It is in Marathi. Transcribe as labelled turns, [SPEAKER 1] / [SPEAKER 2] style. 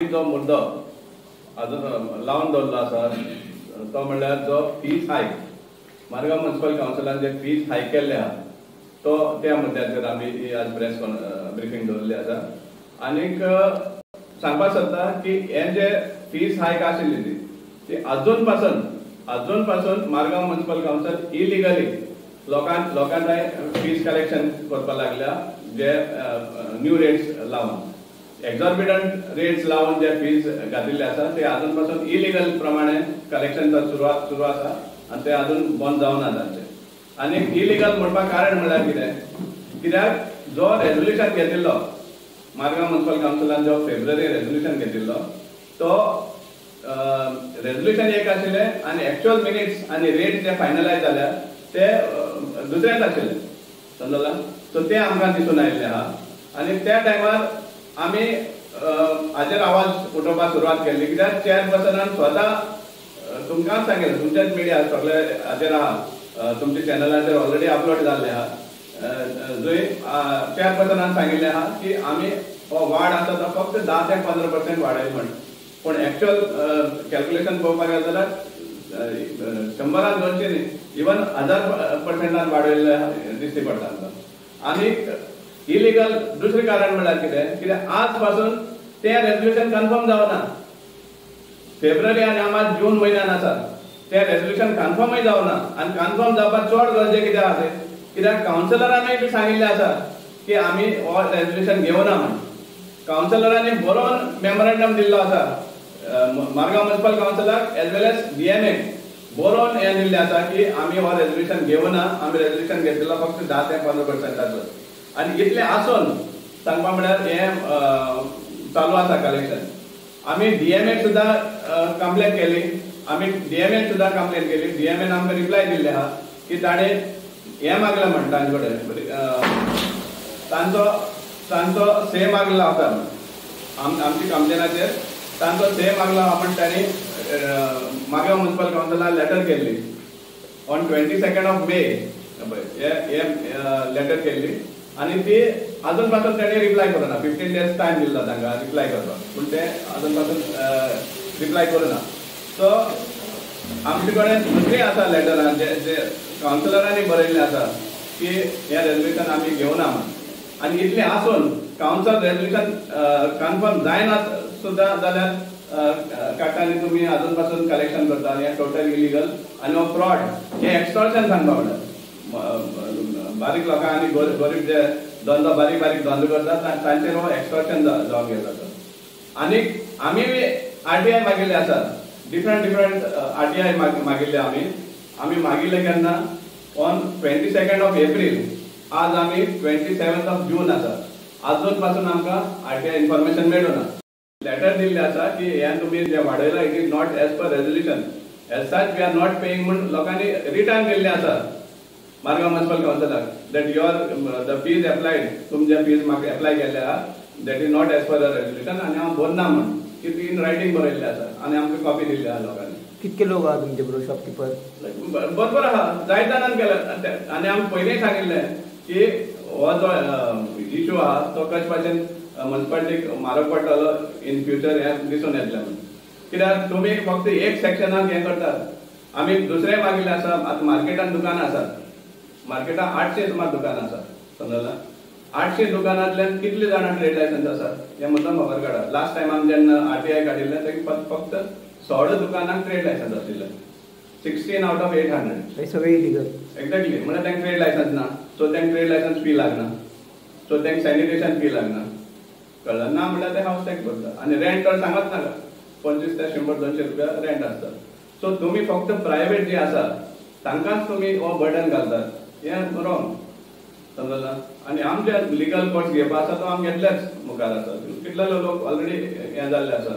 [SPEAKER 1] जो मुद्दो अजून लावून दवरलो आसा तो म्हणल्यार जो फीज हायक मारगांव म्युनिसिपल काउन्सिलान जे फीज हायक केल्ले आहा तो त्या मुद्द्याचेर आमी आज प्रेस ब्रिफींग दवरली आसा आनीक सांगपाक सोदता की हे जे फीज हायक आशिल्ली ती अजून पासून मारगांव म्युनिसिपल काउन्सिल इलिगली लोकांक फीज कलेक्शन करपाक लागल्या जे न्यू रेट्स लावन एक्झॉर्बिटंट रेट्स लावून जे फीज घातिल्ले आसा ते अजून पासून इलिगल प्रमाणे कलेक्शन सुरू आसा आणि ते अजून बंद जावना तांचे आनी इलिगल म्हणपाक कारण म्हणल्यार कित्याक जो रेजोल्युशन घेतिल्लो मारगांव म्युनिसिपल काउन्सिलान जो फेब्रुवारी रेजोल्युशन घेतिल्लो तो रेजोल्युशन एक आशिल्ले आनी एक्चुअल मिनिट्स आनी रेट जे फायनलायज जाल्यार ते दुसरेच आशिल्ले समजला सो ते आमकां दिसून आयिल्ले आहा आनी त्या टायमार आमी हाजेर आवाज उठोवपाक सुरवात केल्ली कित्याक चेअरपर्सनान स्वता तुमकां सांगिल्लें तुमचेच मिडिया सगळे हाजेर आहा तुमच्या चॅनलाचेर ऑलरेडी अपलोड जाल्ले आहा जंय चेअरपर्सनान सांगिल्लें आहा की आमी हो वाड आसा तो फक्त 10 ते 15% वाडयलो म्हण पूण एक्चुअल कॅल्क्युलेशन पळोवपाक गेले जाल्यार 100-200 न्ही इवन 1000% वाडयल्ले दिश्टी पडटा आमकां आनीक इलिगल दुसरे कारण म्हणल्यार कित्याक आज पासून ते रेजोल्युशन कन्फर्म जावना फेब्रुवारी आनी आमात जून म्हयन्यान आसा ते रेजोल्युशन कन्फर्मूय जावना आनी कन्फर्म जावपाक चड गरजे कित्याक आसा कित्याक काउन्सिलरांनी बी सांगिल्लें आसा की आमी हो रेजोल्युशन घेवना म्हण काउन्सिलरांनी बरोवन मेमोरेंडम दिल्लो आसा मारगांव म्युनिसिपल काउन्सिलाक एज वेल एज डीएमए बरोवन हें दिल्लें आसा की आमी हो रेजोल्युशन घेवना आमी रेजोल्युशन घेतिल्लो फक्त 10 ते 15%. आणि इतले आसून सांगपा म्हळ्यार हे चालू आसा कलेक्शन आमी डीएमए सुद्धा कंप्लेन केली आमी डीएमए सुद्धा कंप्लेन केली डीएमएन आमकां रिप्लाय दिल्ले आहा की ताणे हे मागला म्हण तांचे कडेन तांचो से मागला आसा आमची कंप्लेनाचेर तांचो से मागला पण ताणी मागीर म्युनिसिपल काउन्सिलान लेटर केल्ली ऑन 22 मे हे लेटर केल्ली आणि ते अजून पासून त्यांनी रिप्लाय करूना 15 days टाइम दिल्लो तांकां रिप्लाय करपाक पूण ते अजून पासून रिप्लाय करूना सो आमचे कडेन दुसरी आसा लेटरान जे काउन्सिलरांनी बरयल्लें आसा की हे रेजोल्युशन आमी घेवना म्हण आनी इतलें आसून काउन्सिल रेजोल्युशन कन्फर्म जायना सुद्दां जाल्यार काकांनी तुमी अजून पासून कलेक्शन करता आनी हे टोटल इलिगल आनी हो फ्रॉड हे एक्सटॉर्शन सांगपा म्हणल्यार बारीक लोकां आनी गरीब जे धंदो बारीक धंदो करतात तांचेर हो एक्सटॉर्शन जावन गेलो आनीक आमी आरटीआय मागिल्ले आसा डिफरंट आरटीआय मागिल्ले आमी मागिल्ले केन्ना ऑन 22 एप्रील आज आमी 27 जून आसा अजून पासून आमकां आरटीआय इन्फॉर्मेशन मेळूना लेटर दिल्ले आसा की हे तुमी जे वाडयला it is not as per resolution as such we are not paying म्हूण लोकांनी रिटर्न दिल्ले आसा मारगांव म्युनिसिपल काउन्सिलाक that your the fees applied तुम जे फीज म्हाका एप्लाय केल्ले आहा that is not as per the resolution आनी हांव भरना म्हण की ती इन रायटींग बरयल्ले आसा आनी आमकां कॉपी दिल्ली आहा लोकांनी
[SPEAKER 2] कितके लोक आहा तुमचे बरोबर शॉपकीपर
[SPEAKER 1] बरोबर आहा जाय जाणांन केला आनी आमी पयलीं सांगिल्लें की हो जो इश्यू आहा तो कशे भाशेन म्युनिसिपालिटीक म्हारग पडटलो इन फ्युचर हें दिसून येतलें म्हण कित्याक तुमी फक्त एक सेक्शनाक हें करतात आमी दुसरें मागिल्लें आसा आतां मार्केटान दुकानां आसात मार्केटान 800 सुमार दुकान आसा समजला 800 दुकानांतल्यान कितले जाणां ट्रेड लायसन्स आसात हे मुद्दम खबर काडा लास्ट टायम आमी जेन्ना आरटीआय काडिल्लें तेका फक्त 16 दुकानांक ट्रेड लायसन्स आशिल्ले 16 out of 800
[SPEAKER 2] हे सगळे इलिगल
[SPEAKER 1] एक्झॅक्टली म्हणजे तांकां ट्रेड लायसन्स ना सो तांकां ट्रेड लायसन्स फी लागना सो तांकां सॅनिटेशन फी लागना कळ्ळें ना म्हणल्यार ते हावस टॅक्स भरता आनी रेंट तर सांगत नाका 25 ते 100-200 रुपया रेंट आसता सो तुमी फक्त प्रायवेट जे आसा तांकांच तुमी हो बर्डन घालतात हें रॉंग समजला आनी आमचे लिगल कोर्स घेवपा आसा तो आमी घेतलेच मुखार आसा कितले लोक ऑलरेडी हें जाल्ले आसा